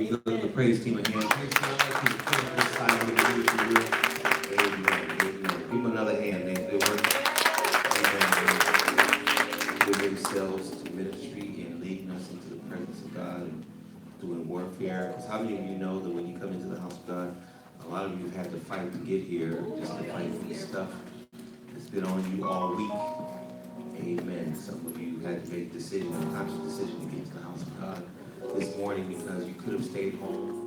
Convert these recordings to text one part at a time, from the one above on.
Give the praise team a hand. Praise team, I'd like you to come up this side of the room. Amen. Amen. Give them another hand. They work. Amen. Give themselves to ministry and leading us into the presence of God and doing warfare. Because how many of you know that when you come into the house of God, a lot of you have had to fight to get here, just to fight for the stuff that's been on you all week. Amen. Some of you had to make a decision, a conscious decision to get to the house of God this morning because you could have stayed home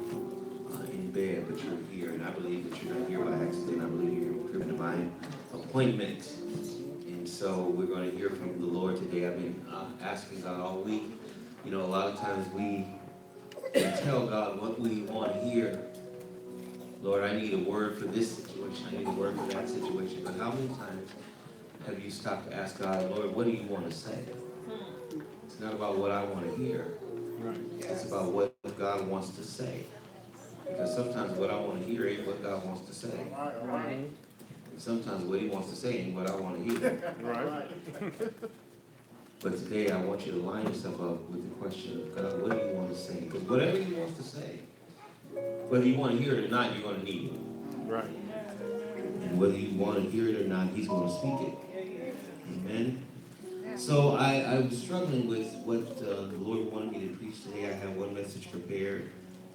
in bed, but you're here. And I believe that you're not here by accident. I believe you're here for a divine appointment. And so we're going to hear from the Lord today. I've been asking God all week. You know, a lot of times we tell God what we want to hear. Lord, I need a word for this situation. I need a word for that situation. But how many times have you stopped to ask God, Lord, what do you want to say? It's not about what I want to hear. It's about what God wants to say. Because sometimes what I want to hear ain't what God wants to say. And sometimes what he wants to say ain't what I want to hear. But today I want you to line yourself up with the question of God, what do you want to say? Because whatever he wants to say, whether you want to hear it or not, you're going to need it. Right. And whether you want to hear it or not, he's going to speak it. Amen. So I was struggling with what the Lord wanted me to preach today. I had one message prepared.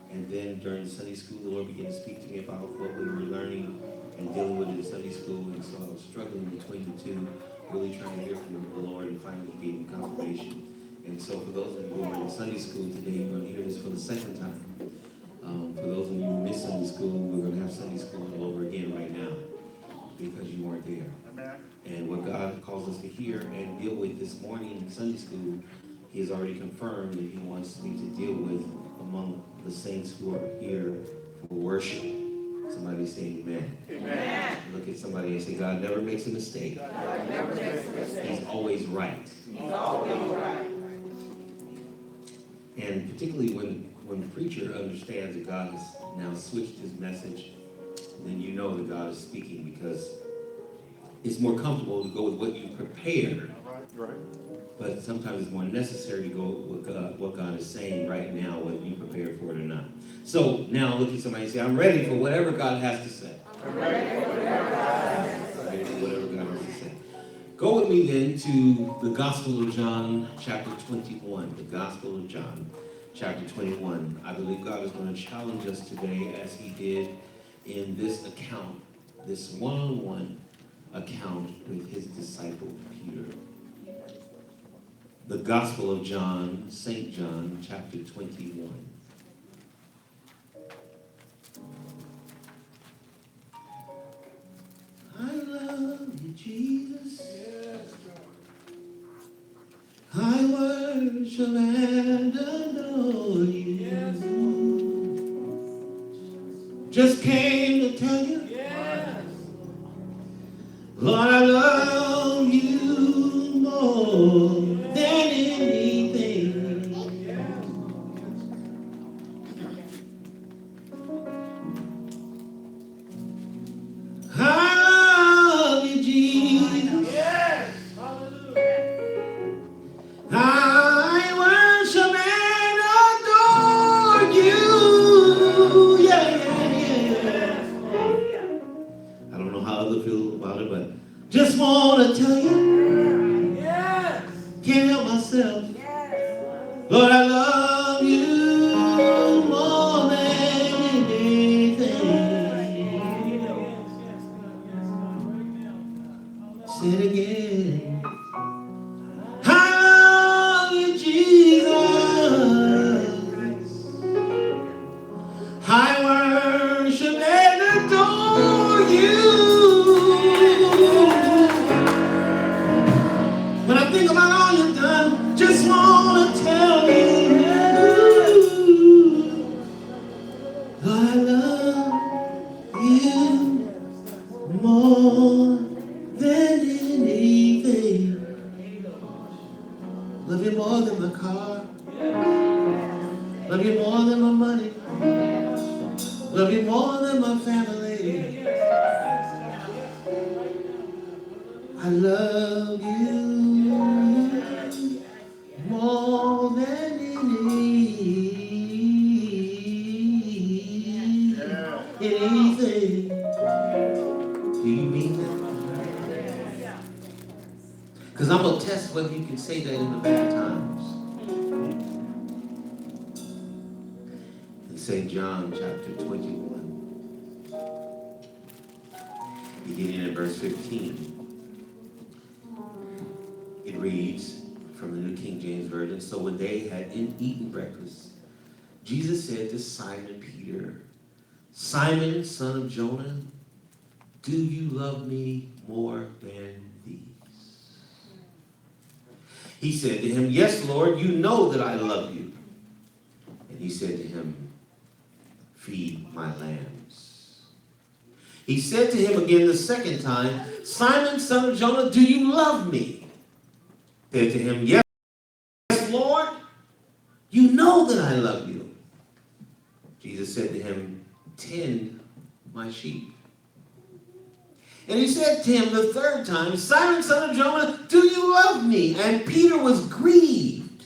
And then during Sunday school, the Lord began to speak to me about what we were learning and dealing with in Sunday school. And so I was struggling between the two, really trying to hear from the Lord, and finally he gave me confirmation. And so for those of you who are in Sunday school today, you're going to hear this for the second time. For those of you who missed Sunday school, we're going to have Sunday school all over again right now because you weren't there. Amen. And what God calls us to hear and deal with this morning in Sunday school, he has already confirmed that he wants me to deal with among the saints who are here for worship. Somebody say amen. Amen. Look at somebody and say, God never makes a mistake. God never makes a mistake. He's always right. He's always right. And particularly when the preacher understands that God has now switched his message, then you know that God is speaking, because it's more comfortable to go with what you prepared. Right. But sometimes it's more necessary to go with what God is saying right now, whether you prepared for it or not. So now look at somebody and say, I'm ready for whatever God has to say. I'm ready for whatever God has to say. Ready for whatever God has to say. Go with me then to the Gospel of John, chapter 21. The Gospel of John, chapter 21. I believe God is going to challenge us today, as he did in this account, this one-on-one account with his disciple Peter. The Gospel of John, St. John, chapter 21. I love you, Jesus. I worship and adore you. Just came to tell you, Lord, I love you more than anything. I love you, Jesus. Yes. Hallelujah. I worship and adore you. Yeah. I don't know how others feel about it, but just want to tell you, can't help myself. Lord, I love you more than anything. Say it again. I love you, Jesus. I worship and adore you. When I think about all you've done, just want to tell you, Lord, I love you more than anything. Love you more than my car. Love you more than my money. Love you more than my family. I love you more than anything. anything. Do you mean that? Because I'm going to test whether you can say that in the bad times. In St. John chapter 21, beginning in verse 15, it reads from the New King James Version, "So when they had eaten breakfast, Jesus said to Simon Peter, 'Simon, son of Jonah, do you love me more than these?' He said to him, 'Yes, Lord, you know that I love you.' And he said to him, 'Feed my lambs.' He said to him again the second time, 'Simon, son of Jonah, do you love me?' He said to him, 'Yes, Lord, you know that I love you.' Jesus said to him, 'Tend my sheep.' And he said to him the third time, 'Simon, son of Jonah, do you love me?' And Peter was grieved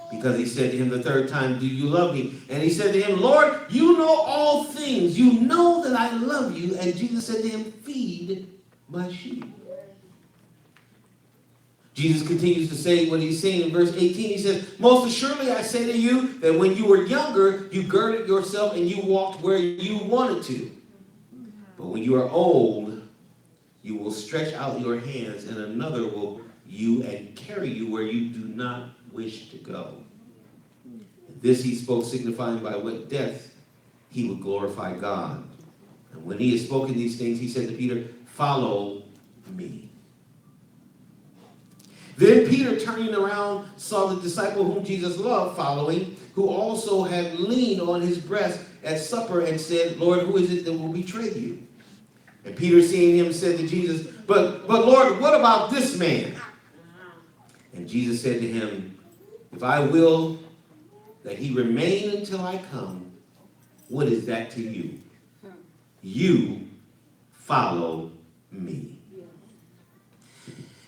because he said to him the third time, 'Do you love me?' And he said to him, 'Lord, you know all things. You know that I love you.' And Jesus said to him, 'Feed my sheep.' Jesus continues to say what he's saying in verse 18. He says, 'Most assuredly I say to you that when you were younger, you girded yourself and you walked where you wanted to. But when you are old, you will stretch out your hands and another will you and carry you where you do not wish to go.' This he spoke, signifying by what death he would glorify God. And when he had spoken these things, he said to Peter, 'Follow me.' Then Peter, turning around, saw the disciple whom Jesus loved following, who also had leaned on his breast at supper and said, 'Lord, who is it that will betray you?' And Peter, seeing him, said to Jesus, But Lord, what about this man?' And Jesus said to him, 'If I will that he remain until I come, what is that to you? You follow me.'"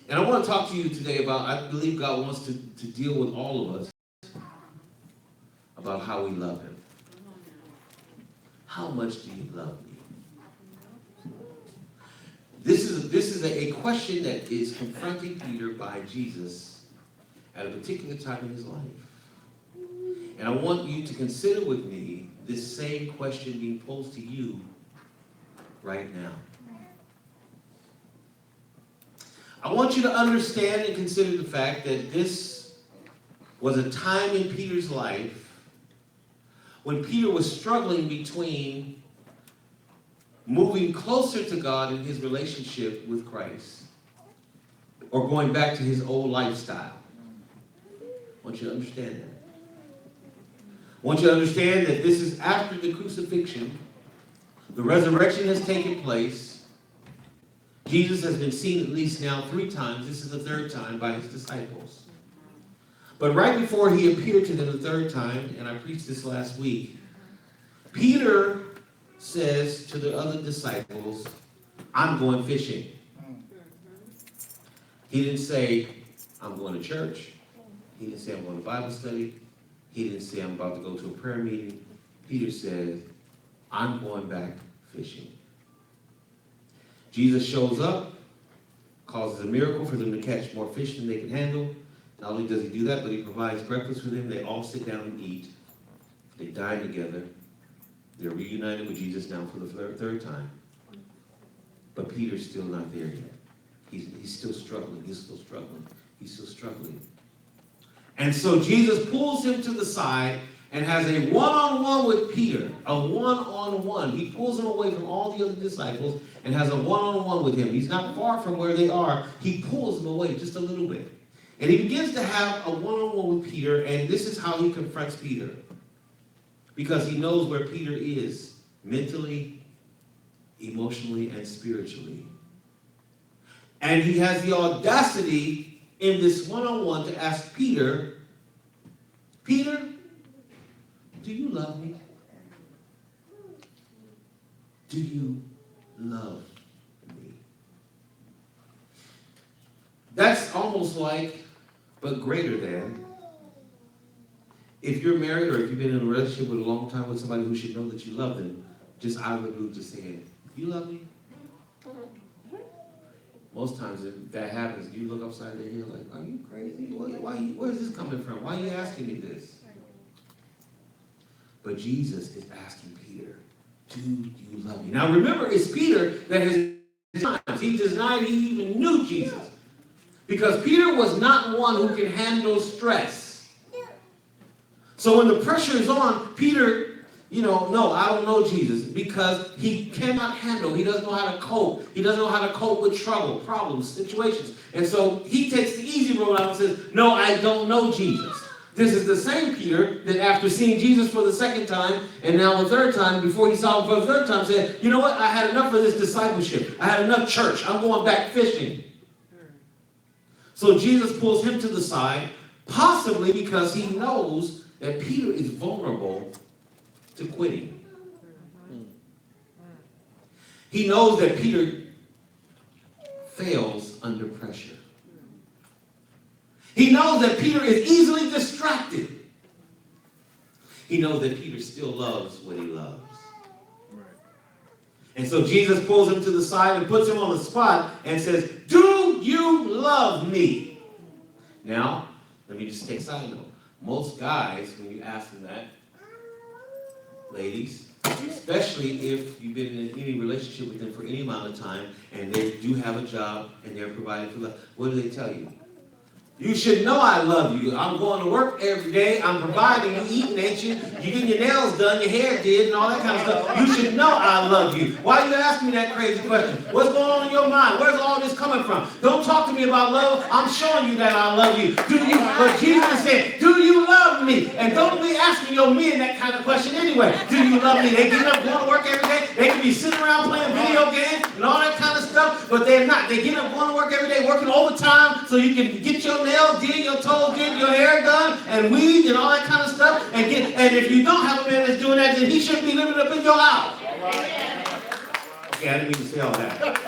And I want to talk to you today about, I believe God wants to deal with all of us about how we love him. How much do you love me? This is a question that is confronting Peter by Jesus at a particular time in his life. And I want you to consider with me this same question being posed to you right now. I want you to understand and consider the fact that this was a time in Peter's life when Peter was struggling between moving closer to God in his relationship with Christ or going back to his old lifestyle. I want you to understand that. I want you to understand that this is after the crucifixion. The resurrection has taken place. Jesus has been seen at least now 3 times. This is the 3rd time by his disciples. But right before he appeared to them the 3rd time, and I preached this last week, Peter says to the other disciples, "I'm going fishing." He didn't say, "I'm going to church." He didn't say, "I'm going to Bible study." He didn't say, "I'm about to go to a prayer meeting." Peter said, "I'm going back fishing." Jesus shows up, causes a miracle for them to catch more fish than they can handle. Not only does he do that, but he provides breakfast for them. They all sit down and eat. They dine together. They're reunited with Jesus now for the 3rd time. But Peter's still not there yet. He's still struggling. He's still struggling. He's still struggling. And so Jesus pulls him to the side and has a one-on-one with Peter, a one-on-one. He pulls him away from all the other disciples and has a one-on-one with him. He's not far from where they are. He pulls them away just a little bit. And he begins to have a one-on-one with Peter, and this is how he confronts Peter. Because he knows where Peter is mentally, emotionally, and spiritually. And he has the audacity in this one-on-one to ask Peter, "Peter, do you love me? Do you love me?" That's almost like, but greater than, if you're married or if you've been in a relationship with a long time with somebody who should know that you love them, just out of the blue, just saying, you love me? Most times if that happens, you look upside their head like, are you crazy? Where's this coming from? Why are you asking me this? But Jesus is asking Peter, do you love me? Now remember, it's Peter that has denied. He denied he even knew Jesus. Because Peter was not one who can handle stress. So when the pressure is on, Peter, no, I don't know Jesus, because he cannot handle, he doesn't know how to cope. He doesn't know how to cope with trouble, problems, situations. And so he takes the easy road out and says, no, I don't know Jesus. This is the same Peter that after seeing Jesus for the second time, and now the third time, before he saw him for the third time, said, you know what, I had enough of this discipleship. I had enough church. I'm going back fishing. So Jesus pulls him to the side, possibly because he knows that Peter is vulnerable to quitting. He knows that Peter fails under pressure. He knows that Peter is easily distracted. He knows that Peter still loves what he loves. And so Jesus pulls him to the side and puts him on the spot and says, do you love me? Now, let me just take a side note. Most guys, when you ask them that, ladies, especially if you've been in any relationship with them for any amount of time and they do have a job and they're providing for love, what do they tell you? You should know I love you. I'm going to work every day. I'm providing. You eating, ain't you? You getting your nails done, your hair did, and all that kind of stuff. You should know I love you. Why are you asking me that crazy question? What's going on in your mind? Where's all this coming from? Don't talk to me about love. I'm showing you that I love you. Do you? But Jesus said, do you love me? And don't be asking your men that kind of question anyway. Do you love me? They get up, going to work every day. They can be sitting around playing video games and all that kind of stuff, but they're not. They get up, going to work every day, working overtime so you can get your nails did, your toes did, your hair done, and weed and all that kind of stuff. And if you don't have a man that's doing that, then he shouldn't be living up in your house. Okay, I didn't mean to say all that.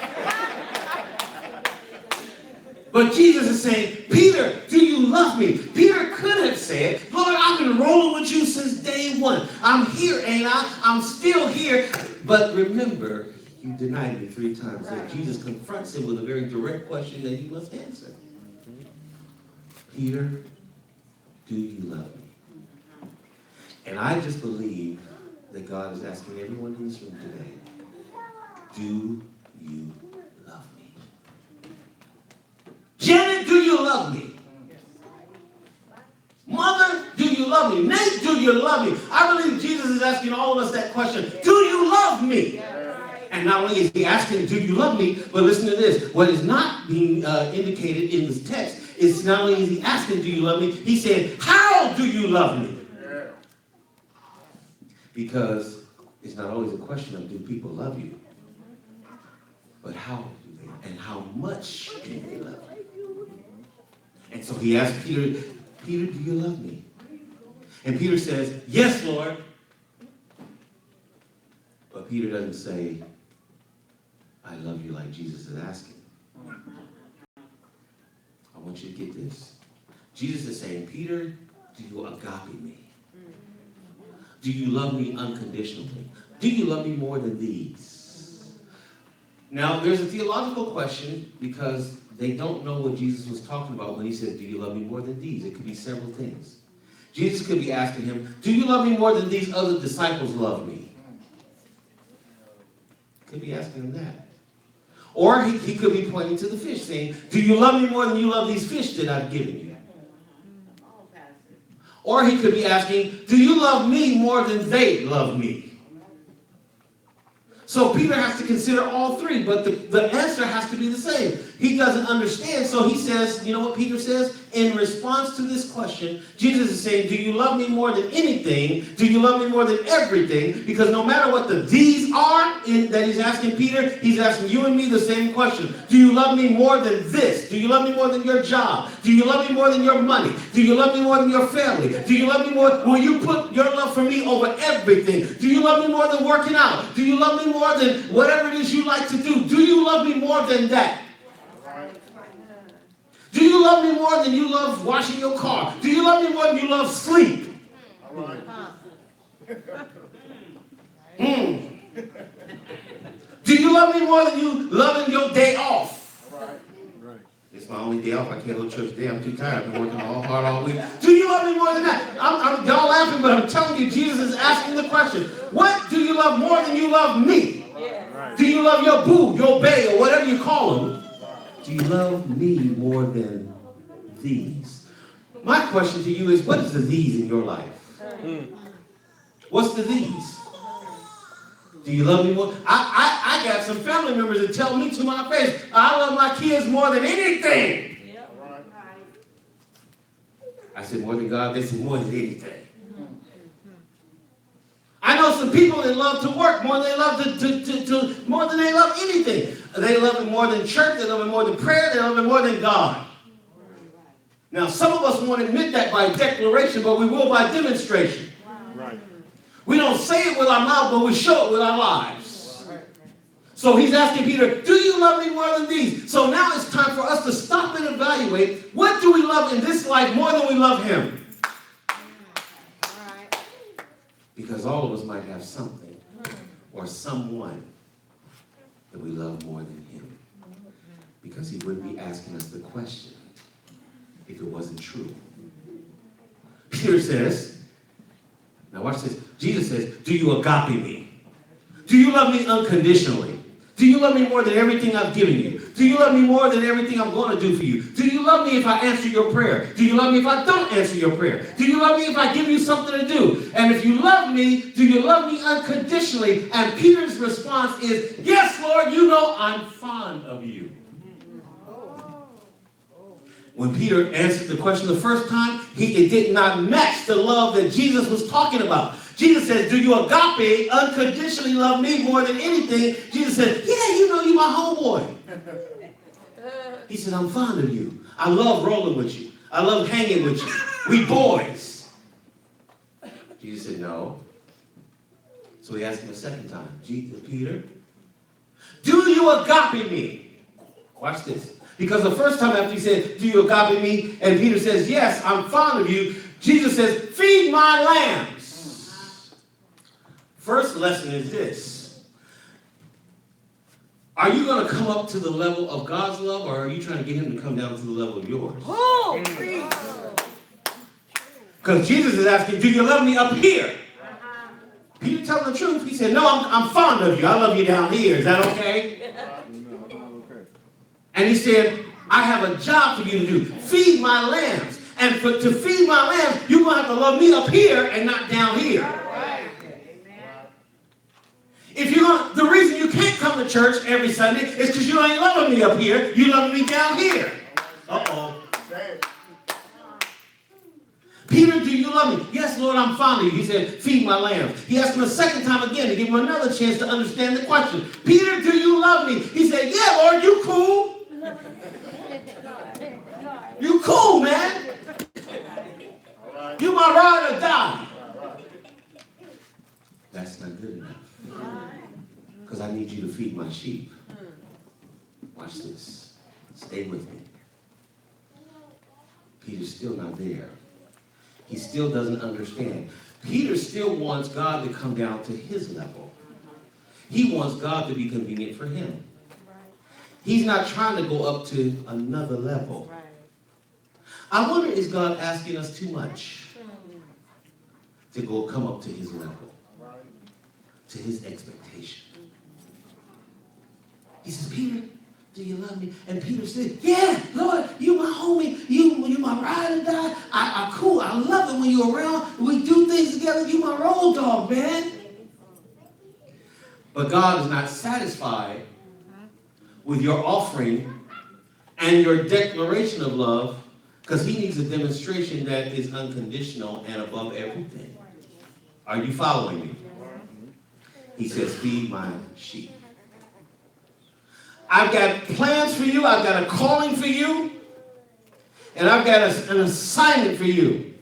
But Jesus is saying, Peter, do you love me? Peter could have said, Lord, I've been rolling with you since day one. I'm here, ain't I? I'm still here. But remember, you denied me 3 times. And Jesus confronts him with a very direct question that he must answer. Peter, do you love me? And I just believe that God is asking everyone in this room today, do you love me? Janet, do you love me? Mother, do you love me? Nate, do you love me? I believe Jesus is asking all of us that question. Do you love me? And not only is he asking, do you love me? But listen to this. What is not being indicated in this text is not only is he asking, do you love me? He said, how do you love me? Because it's not always a question of do people love you, but how do they, and how much do they love you? And so he asked Peter, Peter, do you love me? And Peter says, yes, Lord. But Peter doesn't say, I love you like Jesus is asking. I want you to get this. Jesus is saying, Peter, do you agape me? Do you love me unconditionally? Do you love me more than these? Now, there's a theological question because they don't know what Jesus was talking about when he said, do you love me more than these? It could be several things. Jesus could be asking him, do you love me more than these other disciples love me? Could be asking him that. Or he could be pointing to the fish, saying, do you love me more than you love these fish that I've given you? Or he could be asking, do you love me more than they love me? So Peter has to consider all three, but the answer has to be the same. He doesn't understand, so he says, you know what Peter says? In response to this question, Jesus is saying, do you love me more than anything? Do you love me more than everything? Because no matter what the these are that he's asking Peter, he's asking you and me the same question. Do you love me more than this? Do you love me more than your job? Do you love me more than your money? Do you love me more than your family? Do you love me more? Will you put your love for me over everything? Do you love me more than working out? Do you love me more than whatever it is you like to do? Do you love me more than that? Do you love me more than you love washing your car? Do you love me more than you love sleep? Do you love me more than you loving your day off? Right. It's my only day off. I can't go to church today. I'm too tired. I've been working all hard all week. Do you love me more than that? Y'all laughing, but I'm telling you, Jesus is asking the question. What do you love more than you love me? Right. Do you love your boo, your bae, or whatever you call them? Do you love me more than these? My question to you is, what is the these in your life? What's the these? Do you love me more? I got some family members that tell me to my face, I love my kids more than anything. I said, more than God? They said, more than anything. I know some people that love to work more than they love to more than they love anything. They love it more than church, they love it more than prayer, they love it more than God. Now, some of us won't admit that by declaration, but we will by demonstration. Right. We don't say it with our mouth, but we show it with our lives. So he's asking Peter, do you love me more than these? So now it's time for us to stop and evaluate, what do we love in this life more than we love him? Because all of us might have something or someone that we love more than him. Because he wouldn't be asking us the question if it wasn't true. Peter says, now watch this. Jesus says, do you agape me? Do you love me unconditionally? Do you love me more than everything I've given you? Do you love me more than everything I'm going to do for you? Do you love me if I answer your prayer? Do you love me if I don't answer your prayer? Do you love me if I give you something to do? And if you love me, do you love me unconditionally? And Peter's response is, yes, Lord, you know I'm fond of you. When Peter answered the question the first time, it did not match the love that Jesus was talking about. Jesus says, do you agape, unconditionally love me more than anything? Jesus said, yeah, you know, you my homeboy. He said, I'm fond of you. I love rolling with you. I love hanging with you. We boys. Jesus said, no. So he asked him a second time, Peter, do you agape me? Watch this. Because the first time after he said, do you agape me? And Peter says, yes, I'm fond of you. Jesus says, feed my lambs. First lesson is this. Are you going to come up to the level of God's love, or are you trying to get him to come down to the level of yours? Because Jesus is asking, do you love me up here? Peter telling the truth. He said, no, I'm fond of you. I love you down here. Is that okay? And he said, I have a job for you to do. Feed my lambs. And to feed my lambs, you're going to have to love me up here and not down here. If the reason you can't come to church every Sunday is because you ain't loving me up here. You loving me down here. Uh-oh. Peter, do you love me? Yes, Lord, I'm fond of you. He said, feed my lambs. He asked him a second time again to give him another chance to understand the question. Peter, do you love me? He said, yeah, Lord, you cool. You cool, man. You my ride or die. That's not good enough. Because I need you to feed my sheep. Watch this. Stay with me. Peter's still not there. He still doesn't understand. Peter still wants God to come down to his level. He wants God to be convenient for him. He's not trying to go up to another level. I wonder, is God asking us too much to come up to his level, to his expectation? He says, Peter, do you love me? And Peter said, yeah, Lord, you my homie. You my ride or die. I cool. I love it when you're around. We do things together. You my road dog, man. But God is not satisfied with your offering and your declaration of love, because he needs a demonstration that is unconditional and above everything. Are you following me? He says, feed my sheep. I've got plans for you. I've got a calling for you. And I've got an assignment for you.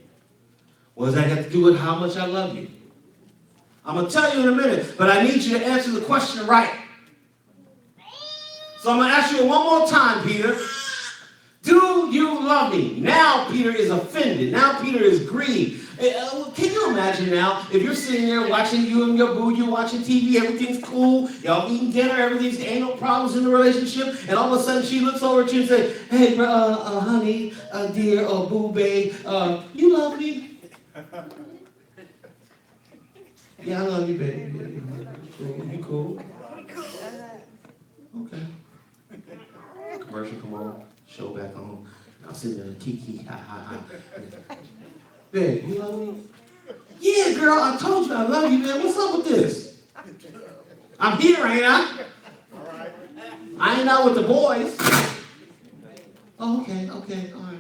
What does that have to do with how much I love you? I'm going to tell you in a minute, but I need you to answer the question right. So I'm going to ask you one more time, Peter. Do you love me? Now Peter is offended. Now Peter is grieved. Can you imagine now, if you're sitting there watching you and your boo, you're watching TV, everything's cool, y'all eating dinner, ain't no problems in the relationship, and all of a sudden she looks over at you and says, hey, honey, dear, boo, babe, you love me? Yeah, I love you, baby. You cool? Okay. Commercial come on, show back on. I'm sitting there, kiki, ha, ha, ha. Babe, you love me? Yeah, girl, I told you I love you, man. What's up with this? I'm here, ain't I? All right. I ain't out with the boys. Oh, okay, all right.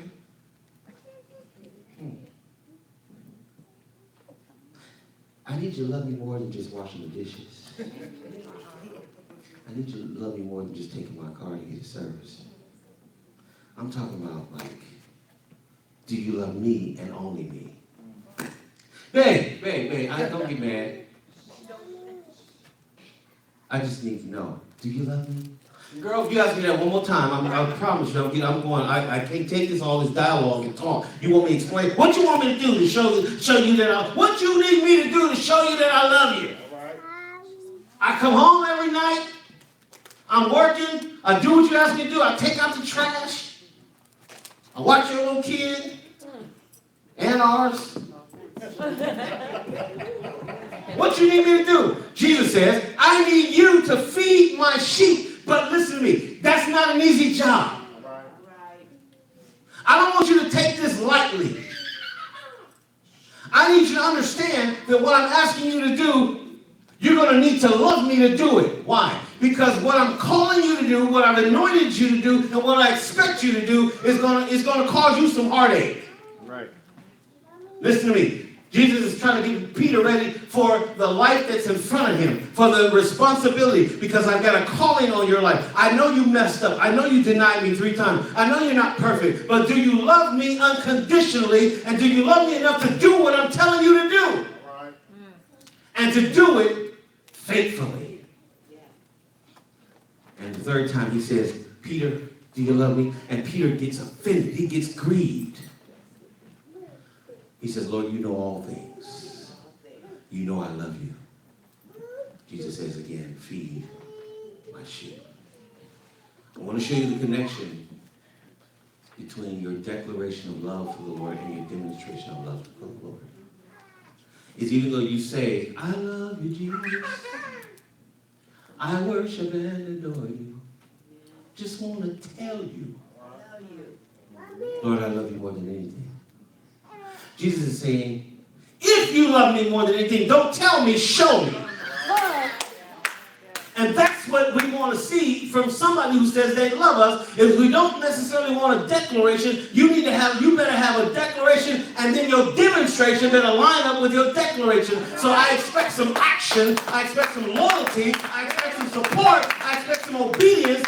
I need you to love me more than just washing the dishes. I need you to love me more than just taking my car to get a service. I'm talking about, like, do you love me and only me? Babe, don't get mad. I just need to know, do you love me? Girl, if you ask me that one more time, I promise you, I can't take all this dialogue and talk. You want me to explain? What you want me to do to show you that what you need me to do to show you that I love you? I come home every night, I'm working, I do what you ask me to do, I take out the trash, I watch your little kid, and ours. What you need me to do? Jesus says, I need you to feed my sheep. But listen to me, that's not an easy job. I don't want you to take this lightly. I need you to understand that what I'm asking you to do, you're going to need to love me to do it. Why? Because what I'm calling you to do, what I've anointed you to do, and what I expect you to do is going to cause you some heartache. Right. Listen to me. Jesus is trying to get Peter ready for the life that's in front of him, for the responsibility, because I've got a calling on your life. I know you messed up. I know you denied me 3 times. I know you're not perfect, but do you love me unconditionally, and do you love me enough to do what I'm telling you to do? Right. And to do it faithfully. And the 3rd time he says, Peter, do you love me? And Peter gets offended. He gets grieved. He says, Lord, you know all things. You know I love you. Jesus says again, feed my sheep. I want to show you the connection between your declaration of love for the Lord and your demonstration of love for the Lord. It's even though you say, I love you, Jesus. I worship and adore you. Just want to tell you, Lord, I love you more than anything. Jesus is saying, if you love me more than anything, don't tell me, show me. And that's what we want to see from somebody who says they love us. If we don't necessarily want a declaration, you better have a declaration, and then your demonstration better line up with your declaration. So I expect some action, I expect some loyalty, I expect some support, I expect some obedience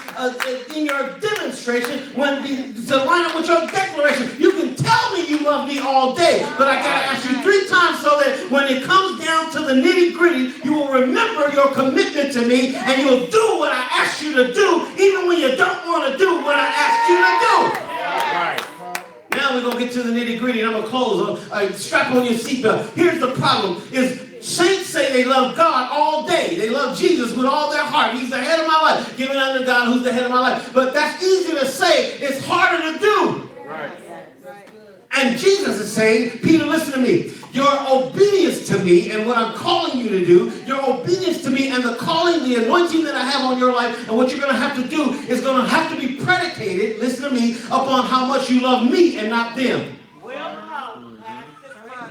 in your demonstration to line up with your declaration. You can tell me you love me all day, but I got to ask you 3 times so that when it comes down to the nitty-gritty, you will remember your commitment to me, and you'll do what I asked you to do, even when you don't want to do what I asked you to do. Right. Now we're going to get to the nitty-gritty, and I'm going to close. Strap on your seatbelt. Here's the problem, is saints say they love God all day. They love Jesus with all their heart. He's the head of my life. Give it unto God who's the head of my life. But that's easy to say. It's harder to do. Right. And Jesus is saying, Peter, listen to me. Your obedience to me and what I'm calling you to do, your obedience to me and the calling, the anointing that I have on your life, and what you're going to have to do is going to have to be predicated, listen to me, upon how much you love me and not them.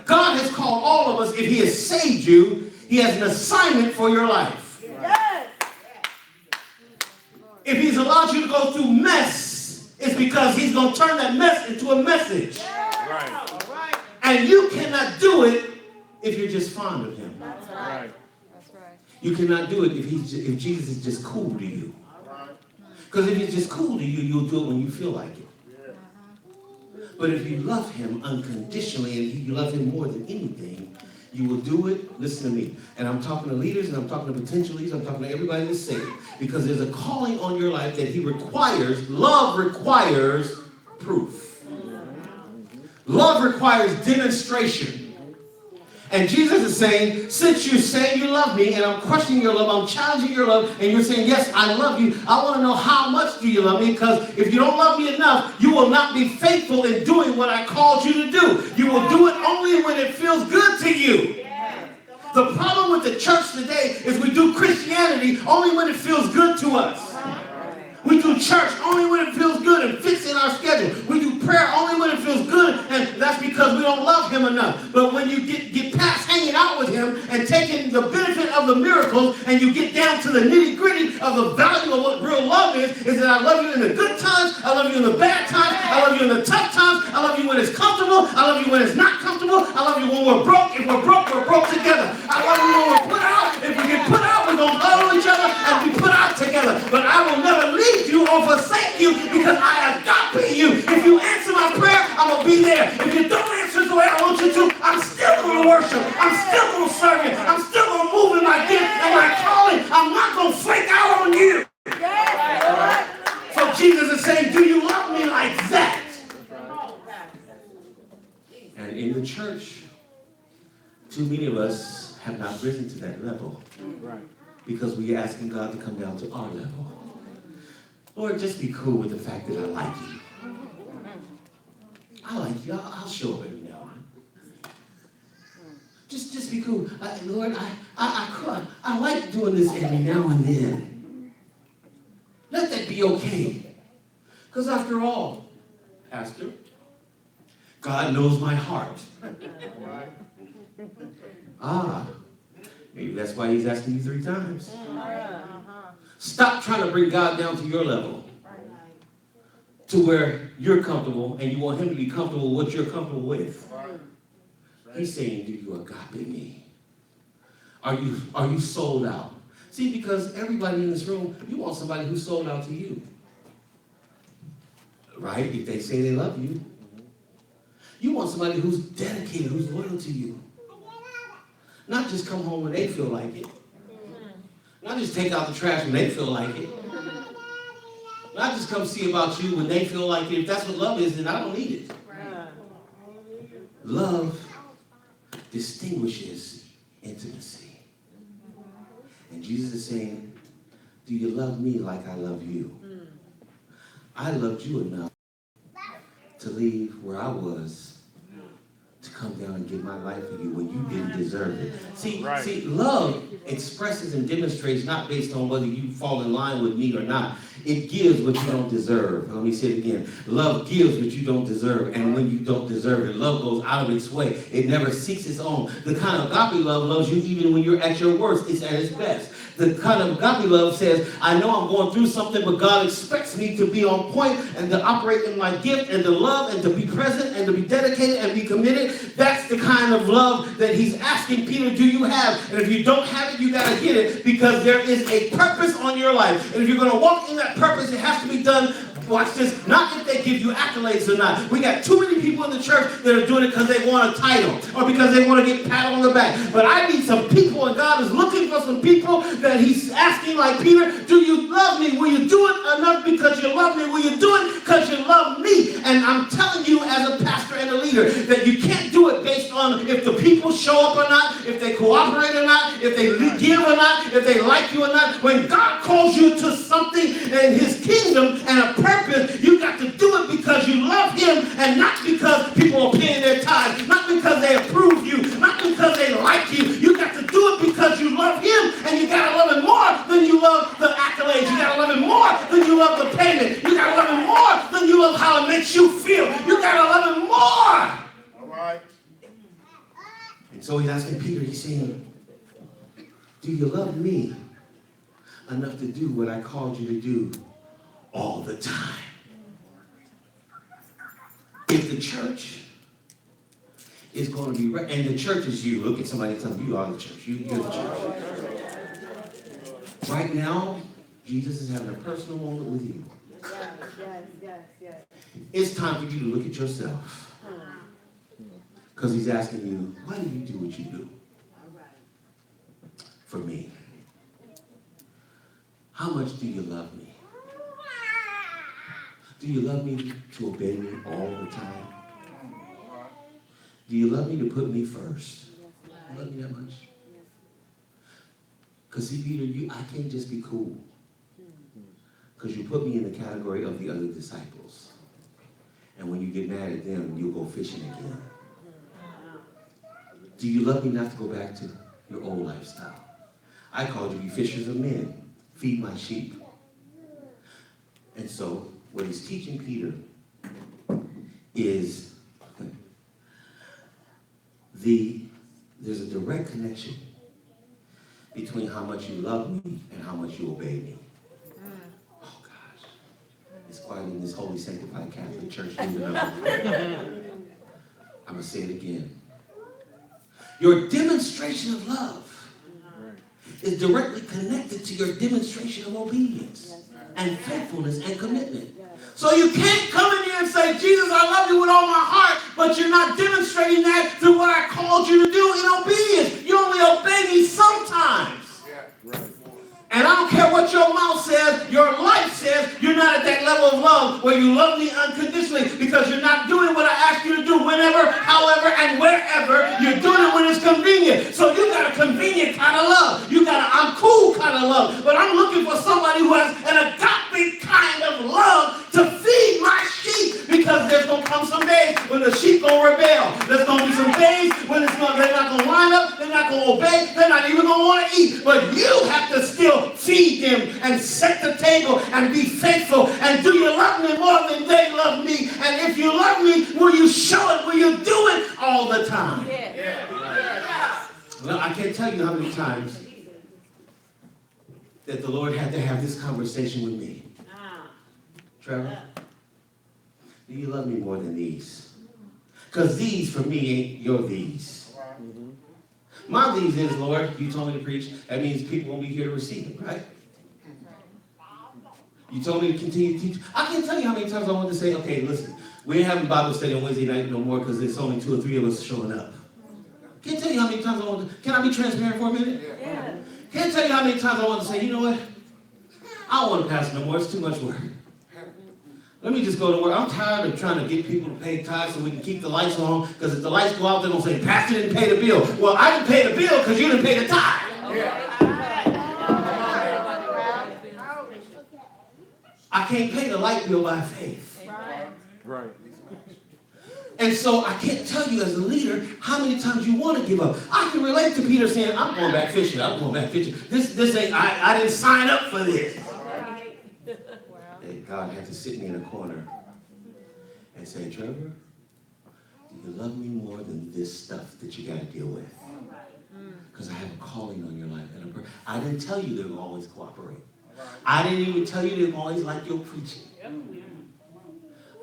God has called all of us, if he has saved you, he has an assignment for your life. If he's allowed you to go through mess, it's because he's going to turn that mess into a message. Right. And you cannot do it if you're just fond of him. That's right. That's right. You cannot do it if Jesus is just cool to you. Because if he's just cool to you, you'll do it when you feel like it. But if you love him unconditionally and you love him more than anything, you will do it. Listen to me. And I'm talking to leaders and I'm talking to potential leaders. I'm talking to everybody that's saved. Because there's a calling on your life that he requires. Love requires proof. Love requires demonstration. And Jesus is saying, since you're saying you love me, and I'm questioning your love, I'm challenging your love, and you're saying, yes, I love you, I want to know how much do you love me, because if you don't love me enough, you will not be faithful in doing what I called you to do. You will do it only when it feels good to you. The problem with the church today is we do Christianity only when it feels good to us. We do church only when it feels good and fits in our schedule. We do prayer only when it feels good, and that's because we don't love him enough. But when you get past hanging out with him and taking the benefit of the miracles, and you get down to the nitty-gritty of the value of what real love is that I love you in the good times, I love you in the bad times, I love you in the tough times, I love you when it's comfortable, I love you when it's not comfortable, I love you when we're broke. If we're broke together. I love you when we're put out. If we get put out, we're going to love each other and be put out together. But I will never leave you or forsake you because I agape you. If you answer my prayer, I'm going to be there. If you don't answer the way I want you to, I'm still going to worship. I'm still going to serve you. I'm still going to move in my gift and my calling. I'm not going to flake out on you. So Jesus is saying, do you love me like that? And in the church, too many of us have not risen to that level because we are asking God to come down to our level. Lord, just be cool with the fact that I like you. I like you. I'll show up every now and then. Just be cool. Lord, I like doing this every now and then. Let that be okay. Because after all, Pastor, God knows my heart. Maybe that's why he's asking you 3 times. Stop trying to bring God down to your level, to where you're comfortable, and you want him to be comfortable with what you're comfortable with. He's saying, do you agape me? Are you sold out? See, because everybody in this room, you want somebody who's sold out to you. Right? If they say they love you. You want somebody who's dedicated, who's loyal to you. Not just come home when they feel like it. Not just take out the trash when they feel like it. Not just come see about you when they feel like it. If that's what love is, then I don't need it. Love distinguishes intimacy. And Jesus is saying, do you love me like I love you? I loved you enough to leave where I was to come down and give my life for you when you didn't deserve it. See, love expresses and demonstrates not based on whether you fall in line with me or not. It gives what you don't deserve. Let me say it again. Love gives what you don't deserve. And when you don't deserve it, love goes out of its way. It never seeks its own. The kind of agape love loves you even when you're at your worst. It's at its best. The kind of agape love says, I know I'm going through something, but God expects me to be on point and to operate in my gift and to love and to be present and to be dedicated and be committed. That's the kind of love that he's asking Peter, do you have? And if you don't have it, you got to get it, because there is a purpose on your life. And if you're going to walk in that purpose, it has to be done. Watch this, not if they give you accolades or not. We got too many people in the church that are doing it because they want a title or because they want to get pat on the back. But I need some people, and God is looking for some people that he's asking, like Peter, do you love me? Will you do it enough because you love me? Will you do it because you love me? And I'm telling you as a pastor and a leader that you can't do it based on if the people show up or not, if they cooperate or not, if they give or not, if they like you or not. When God calls you to something in his kingdom and a purpose, you got to do it because you love him and not because people are paying their tithes, not because they approve you, not because they like you. You got to do it because you love him, and you got to love him more than you love the accolades. You got to love him more than you love the payment. You got to love him more than you love how it makes you feel. You got to love him more. All right. And so he's asking Peter, he's saying, do you love me enough to do what I called you to do all the time? If the church is going to be right, and the church is you. Look at somebody and tell them, you are the church. You're the church. Right now, Jesus is having a personal moment with you. Yes. It's time for you to look at yourself. Because he's asking you, why do you do what you do? For me. How much do you love me? Do you love me to obey me all the time? Do you love me to put me first? You love me that much? Because see, Peter, I can't just be cool. Because you put me in the category of the other disciples. And when you get mad at them, you'll go fishing again. Do you love me not to go back to your old lifestyle? I called you to be fishers of men. Feed my sheep. And so, what he's teaching Peter is there's a direct connection between how much you love me and how much you obey me. Oh gosh. It's quite in this holy sanctified Catholic Church. I'm going to say it again. Your demonstration of love is directly connected to your demonstration of obedience and faithfulness and commitment. So you can't come in here and say, Jesus, I love you with all my heart, but you're not demonstrating that through what I called you to do in obedience. You only obey me sometimes. And I don't care what your mouth says, your life says, you're not at that level of love where you love me unconditionally because you're not doing what I asked you to do whenever, however, and wherever. You're doing it when it's convenient. So you got a convenient kind of love. You got a I'm cool kind of love. But I'm looking for somebody who has an agape kind of love to feed my sheep, because there's going to come some days when the sheep going to rebel. There's going to be some days when they're not going to line up, they're not going to obey, they're not even going to want to eat. But you have to still feed them and set the table and be faithful. And do you love me more than they love me? And if you love me, will you show it? Will you do it all the time? Well, I can't tell you how many times that the Lord had to have this conversation with me. Trevor, do you love me more than these? Because these, for me, ain't your these. My these is, Lord, you told me to preach. That means people won't be here to receive it, right? You told me to continue to teach. I can't tell you how many times I wanted to say, okay, listen, we ain't having Bible study on Wednesday night no more because there's only 2 or 3 of us showing up. Can't tell you how many times I want to, can I be transparent for a minute? Yeah. Can't tell you how many times I want to say, you know what? I don't want to pass no more. It's too much work. Let me just go to work. I'm tired of trying to get people to pay tithes so we can keep the lights on. Because if the lights go out, they're going to say, Pastor didn't pay the bill. Well, I didn't pay the bill because you didn't pay the tithe. I can't pay the light bill by faith. Right. And so I can't tell you as a leader how many times you want to give up. I can relate to Peter saying, I'm going back fishing. I'm going back fishing. This ain't, I didn't sign up for this. And God had to sit me in a corner and say, Trevor, do you love me more than this stuff that you got to deal with? Because I have a calling on your life. And I didn't tell you they would always cooperate. I didn't even tell you they would always like your preaching.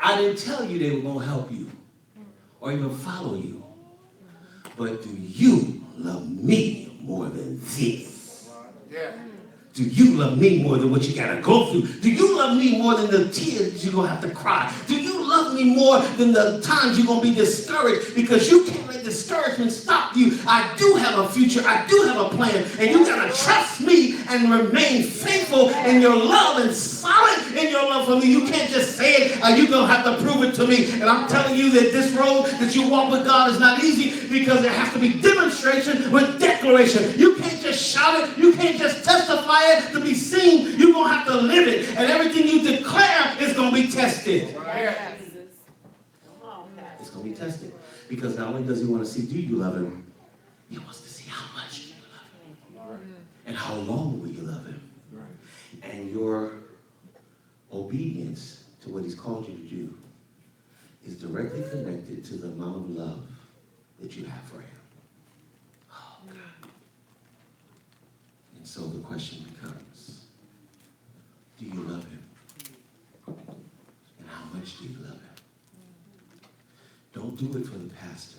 I didn't tell you they were going to help you or even follow you. But do you love me more than this? Yeah. Do you love me more than what you got to go through? Do you love me more than the tears you're going to have to cry? Do you love me more than the times you're going to be discouraged? Because you can't let discouragement stop you. I do have a future. I do have a plan. And you got to trust me and remain faithful in your love and solid in your love for me. You can't just say it. You're going to have to prove it to me. And I'm telling you that this road that you walk with God is not easy, because there has to be demonstration with declaration. You can't just shout it. You can't just testify it to be seen. You're going to have to live it. And everything you declare is going to be tested. It's going to be tested. Because not only does he want to see, do you love him? He wants to see how much you love him. And how long will you love him? And your obedience to what he's called you to do is directly connected to the amount of love that you have for him. Oh, God. And so the question becomes, do you love him? And how much do you love him? Don't do it for the pastor.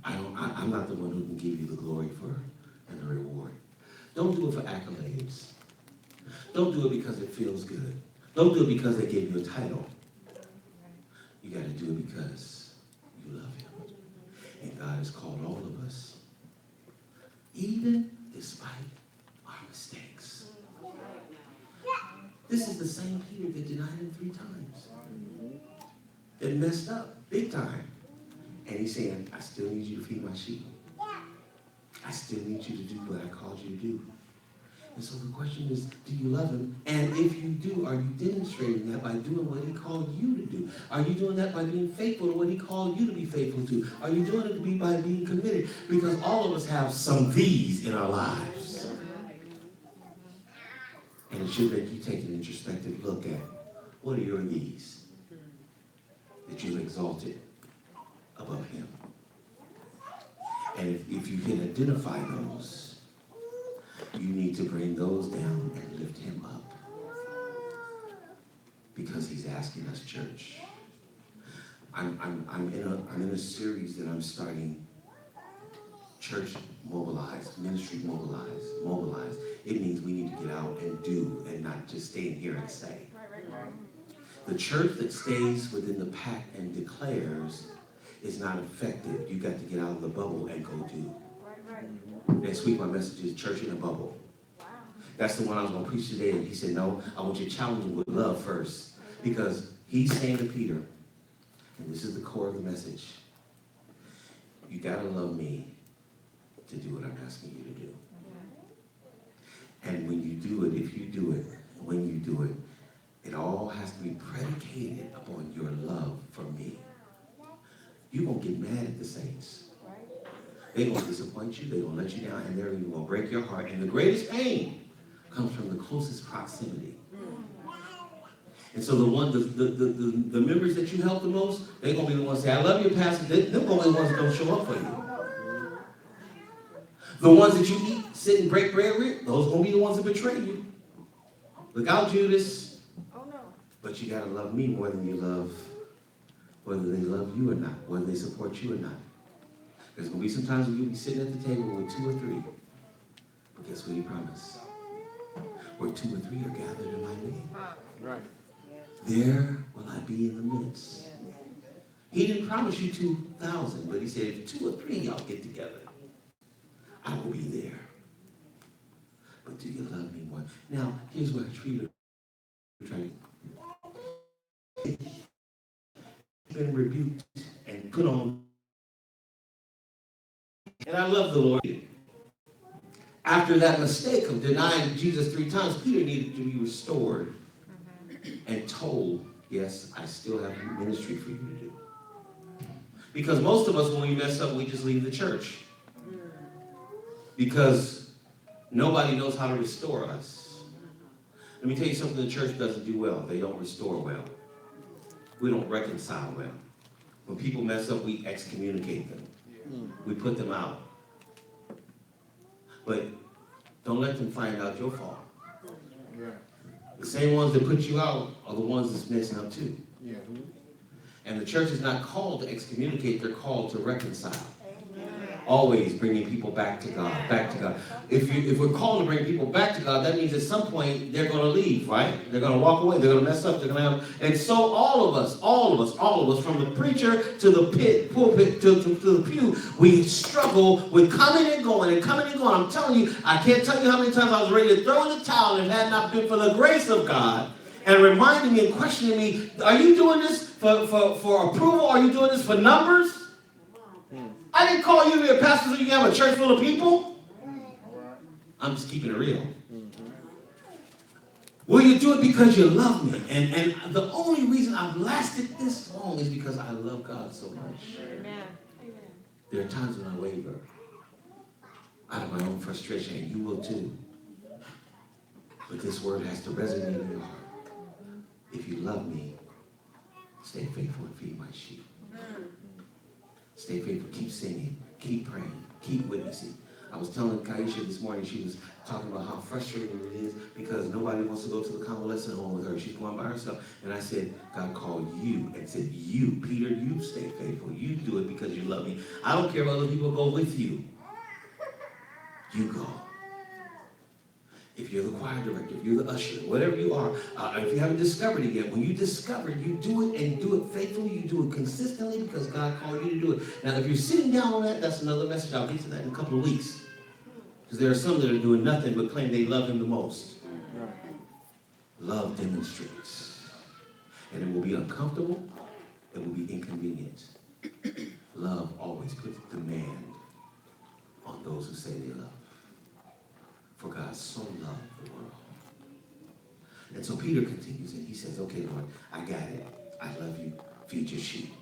I'm not the one who can give you the glory for and the reward. Don't do it for accolades. Don't do it because it feels good. Don't do it because they gave you a title. You got to do it because you love him. And God has called all of us, even despite our mistakes. This is the same Peter that denied him 3 times. That messed up big time. And he's saying, I still need you to feed my sheep. I still need you to do what I called you to do. And so the question is, do you love him? And if you do, are you demonstrating that by doing what he called you to do? Are you doing that by being faithful to what he called you to be faithful to? Are you doing it by being committed? Because all of us have some these in our lives. And it should make you take an introspective look at, what are your these that you've exalted above him? And if you can identify those, you need to bring those down and lift him up. Because he's asking us, church. I'm in a series that I'm starting. Church mobilized, ministry mobilized. It means we need to get out and do and not just stay in here and say. The church that stays within the pack and declares is not effective. You got to get out of the bubble and go do. Next week, my message is church in a bubble. That's the one I was going to preach today. And he said, no, I want you to challenge him with love first. Because he's saying to Peter, and this is the core of the message, you got to love me to do what I'm asking you to do. And when you do it, if you do it, when you do it, it all has to be predicated upon your love for me. You're going to get mad at the saints. They're going to disappoint you. They're going to let you down. And they're even going to break your heart. And the greatest pain comes from the closest proximity. And so the members that you help the most, they're going to be the ones that say, I love you, Pastor. They're going to be the ones that don't show up for you. The ones that you eat, sit and break bread with, those are going to be the ones that betray you. Look out, Judas. Oh, no. But you got to love me more than you love, whether they love you or not, whether they support you or not. There's going to be some times when you'll be sitting at the table with 2 or 3. But guess what he promised? Where 2 or 3 are gathered in my name. Right. There will I be in the midst. He didn't promise you 2,000, but he said, if 2 or 3 y'all get together, I will be there. But do you love me more? Now, here's what I treat her. Been rebuked and put on. And I love the Lord. After that mistake of denying Jesus 3 times, Peter needed to be restored and told, yes, I still have ministry for you to do. Because most of us, when we mess up, we just leave the church. Because nobody knows how to restore us. Let me tell you something the church doesn't do well. They don't restore well. We don't reconcile well. When people mess up, we excommunicate them. We put them out. But don't let them find out your fault. The same ones that put you out are the ones that's messing up too. And the church is not called to excommunicate, they're called to reconcile. Always bringing people back to God, back to God. If we're called to bring people back to God, that means at some point they're going to leave, right? They're going to walk away. They're going to mess up. They're going to have, and so all of us, from the preacher to the pulpit to the pew, we struggle with coming and going and coming and going. I'm telling you, I can't tell you how many times I was ready to throw in the towel and it had not been for the grace of God and reminding me and questioning me, are you doing this for approval? Are you doing this for numbers? I didn't call you to be a pastor so you can have a church full of people. I'm just keeping it real. Will you do it because you love me? And the only reason I've lasted this long is because I love God so much. Amen. There are times when I waver out of my own frustration, and you will too. But this word has to resonate in your heart. If you love me, stay faithful and feed my sheep. Stay faithful, keep singing, keep praying, keep witnessing. I was telling Kaisha this morning, she was talking about how frustrating it is because nobody wants to go to the convalescent home with her. She's going by herself. And I said, God called you and said, you, Peter, you stay faithful. You do it because you love me. I don't care if other people go with you. You go. If you're the choir director, if you're the usher, whatever you are, if you haven't discovered it yet, when you discover it, you do it and do it faithfully, you do it consistently because God called you to do it. Now, if you're sitting down on that, that's another message. I'll get to that in a couple of weeks. Because there are some that are doing nothing but claim they love him the most. Love demonstrates. And it will be uncomfortable. It will be inconvenient. love always puts demand on those who say they love. For God so loved the world. And so Peter continues and he says, okay, Lord, I got it. I love you. Feed your sheep.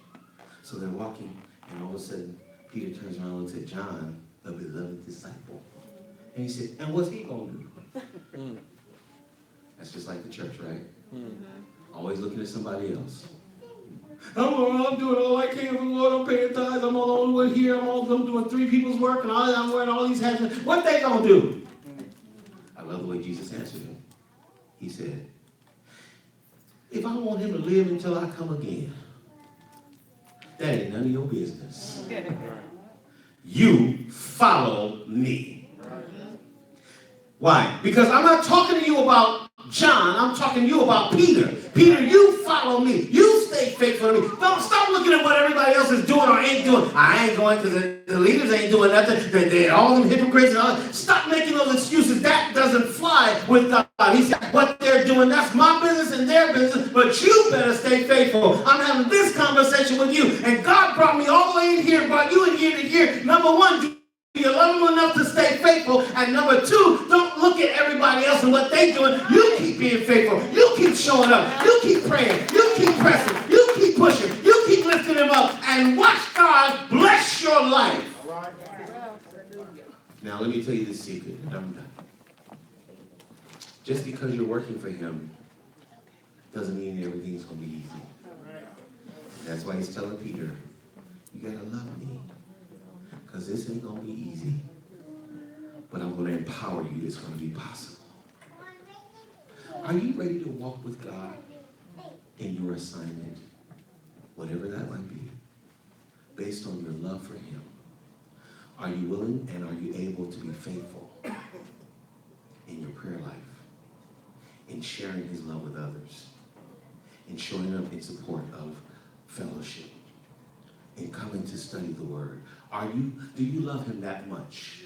So they're walking, and all of a sudden, Peter turns around and looks at John, the beloved disciple. And he said, and what's he going to do? That's just like the church, right? Always looking at somebody else. I'm doing all I can for the Lord. I'm paying tithes. I'm all the only one here. I'm doing 3 people's work, and I'm wearing all these hats. What they going to do? I love the way Jesus answered him. He said, if I want him to live until I come again, that ain't none of your business. You follow me. Why? Because I'm not talking to you about John. I'm talking to you about Peter. Peter, you follow me. You stay faithful to me. Don't stop looking at what everybody else is doing or ain't doing. I ain't going because the leaders ain't doing nothing. They're all them hypocrites and all that. Stop making those excuses. That doesn't fly with God. He said, what they're doing, that's my business and their business, but you better stay faithful. I'm having this conversation with you, and God brought me all the way in here, brought you in here to here. Number one, do you love him enough to stay faithful? And number two, don't look at everybody else and what they're doing. You keep being faithful. You keep showing up. You keep praying. You keep pressing. You keep pushing. You keep lifting him up. And watch God bless your life. Now, let me tell you this secret, and I'm done. Just because you're working for him doesn't mean everything's going to be easy. That's why he's telling Peter, you got to love me. Because this ain't going to be easy. But I'm going to empower you. It's going to be possible. Are you ready to walk with God in your assignment? Whatever that might be. Based on your love for him. Are you willing and are you able to be faithful in your prayer life? In sharing his love with others? In showing up in support of fellowship? In coming to study the word? Do you love him that much?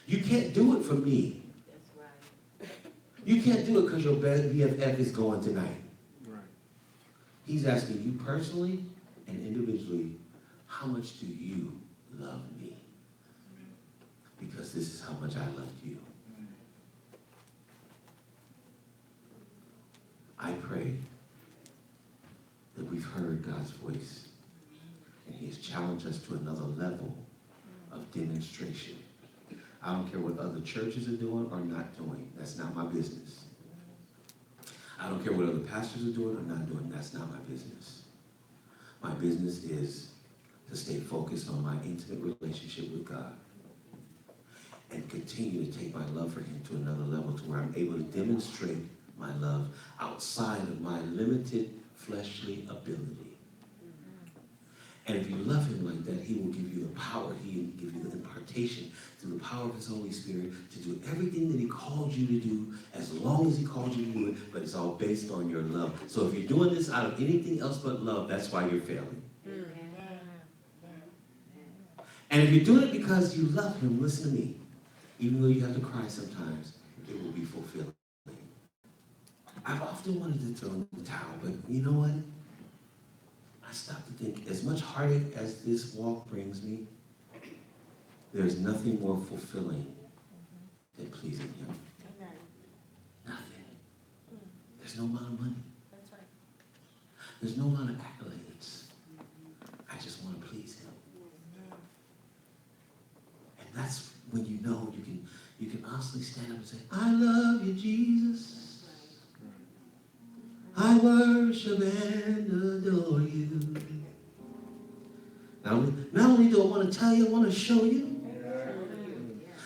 You can't do it for me. That's right. You can't do it because your BFF is going tonight. Right. He's asking you personally and individually, how much do you love me? Because this is how much I love you. I pray that we've heard God's voice. And he has challenged us to another level of demonstration. I don't care what other churches are doing or not doing. That's not my business. I don't care what other pastors are doing or not doing. That's not my business. My business is to stay focused on my intimate relationship with God and continue to take my love for him to another level to where I'm able to demonstrate my love outside of my limited fleshly ability. And if you love him like that, he will give you the power. He will give you the impartation through the power of his Holy Spirit to do everything that he called you to do as long as he called you to do it, but it's all based on your love. So if you're doing this out of anything else but love, that's why you're failing. And if you're doing it because you love him, listen to me. Even though you have to cry sometimes, it will be fulfilling. I've often wanted to throw in the towel, but you know what? I stopped to think, as much heartache as this walk brings me, there's nothing more fulfilling than pleasing him. Amen. Nothing. There's no amount of money. That's right. There's no amount of accolades. I just want to please him. And that's when you know you can honestly stand up and say, I love you, Jesus. I worship and adore you. Not only do I want to tell you, I want to show you.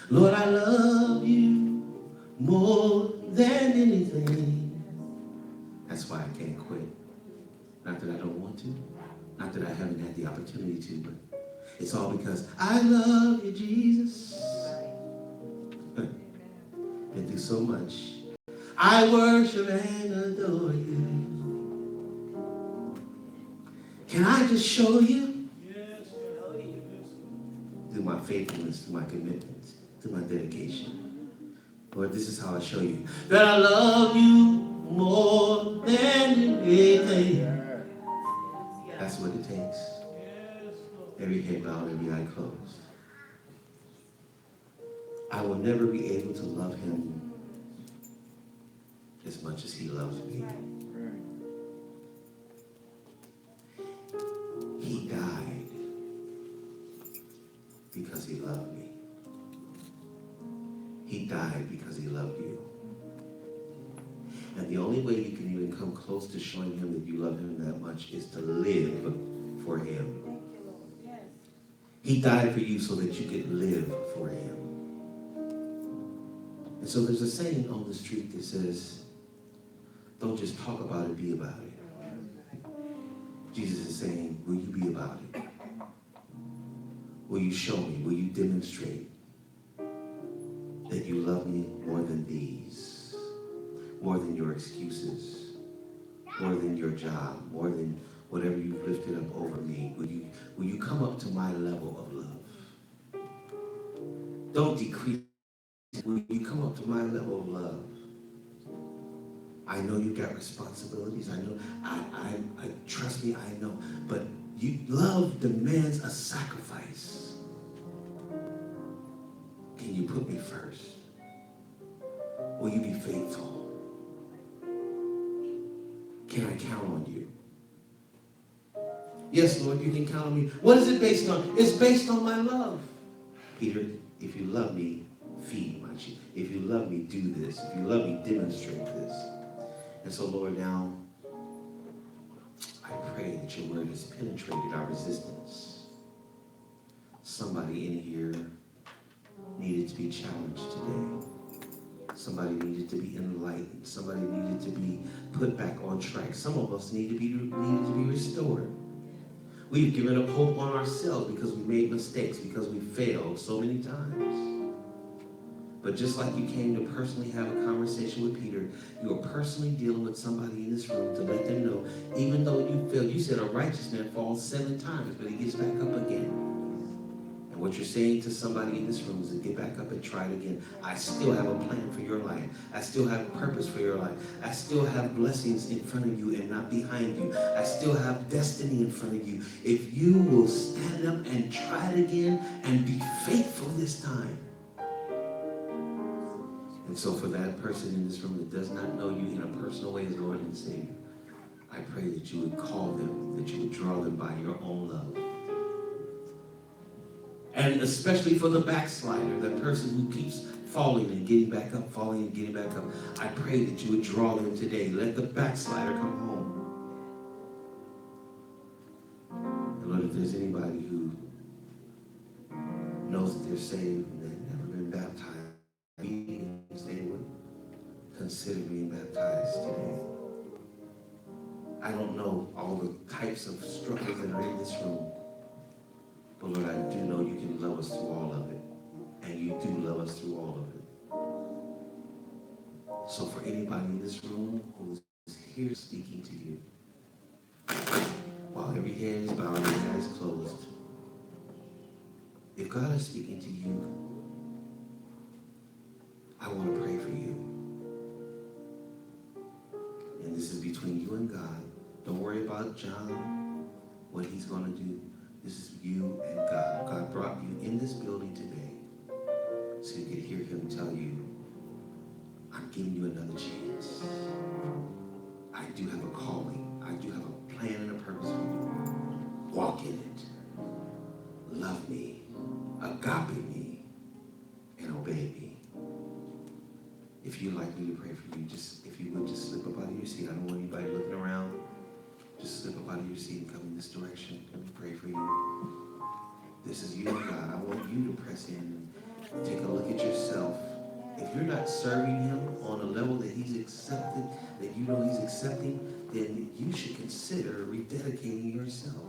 Lord, I love you more than anything. That's why I can't quit. Not that I don't want to. Not that I haven't had the opportunity to, but it's all because I love you, Jesus. Been through so much. I worship and adore you. Can I just show you? Yes. Through my faithfulness, through my commitment, through my dedication. Lord, this is how I show you that I love you more than anything. That's what it takes. head bowed, every eye closed. I will never be able to love him as much as he loves me. He died because he loved me. He died because he loved you. And the only way you can even come close to showing him that you love him that much is to live for him. He died for you so that you could live for him. And so there's a saying on the street that says, don't just talk about it, be about it. Jesus is saying, will you be about it? Will you show me? Will you demonstrate that you love me more than these? More than your excuses? More than your job? More than whatever you've lifted up over me? Will you come up to my level of love? Don't decrease. Will you come up to my level of love? I know you've got responsibilities. I know. I trust me. I know. But love demands a sacrifice. Can you put me first? Will you be faithful? Can I count on you? Yes, Lord, you can count on me. What is it based on? It's based on my love. Peter, if you love me, feed my sheep. If you love me, do this. If you love me, demonstrate this. And so, Lord, now, I pray that your word has penetrated our resistance. Somebody in here needed to be challenged today. Somebody needed to be enlightened. Somebody needed to be put back on track. Some of us needed to be restored. We've given up hope on ourselves because we made mistakes, because we failed so many times. But just like you came to personally have a conversation with Peter, you are personally dealing with somebody in this room to let them know, even though you failed, you said a righteous man falls 7 times, but he gets back up again. And what you're saying to somebody in this room is to get back up and try it again. I still have a plan for your life. I still have a purpose for your life. I still have blessings in front of you and not behind you. I still have destiny in front of you. If you will stand up and try it again and be faithful this time. And so for that person in this room that does not know you in a personal way as Lord and Savior, I pray that you would call them, that you would draw them by your own love. And especially for the backslider, the person who keeps falling and getting back up, falling and getting back up, I pray that you would draw them today. Let the backslider come home. And Lord, if there's anybody who knows that they're saved and they've never been baptized, they would consider being baptized today. I don't know all the types of struggles that are in this room, but Lord, I do know you can love us through all of it, and you do love us through all of it. So for anybody in this room who is here speaking to you, while every head is bowed and every eye is closed, if God is speaking to you, I want to pray for you. And this is between you and God. Don't worry about John, what he's going to do. This is you and God. God brought you in this building today so you could hear him tell you, I'm giving you another chance. I do have a calling. I do have a plan and a purpose for you. Walk in it. Love me. Agape me. And obey me. If you'd like me to pray for you, if you would just slip up out of your seat. I don't want anybody looking around. Just slip up out of your seat and come in this direction. Let me pray for you. This is you and God. I want you to press in and take a look at yourself. If you're not serving him on a level that he's accepted, that you know he's accepting, then you should consider rededicating yourself.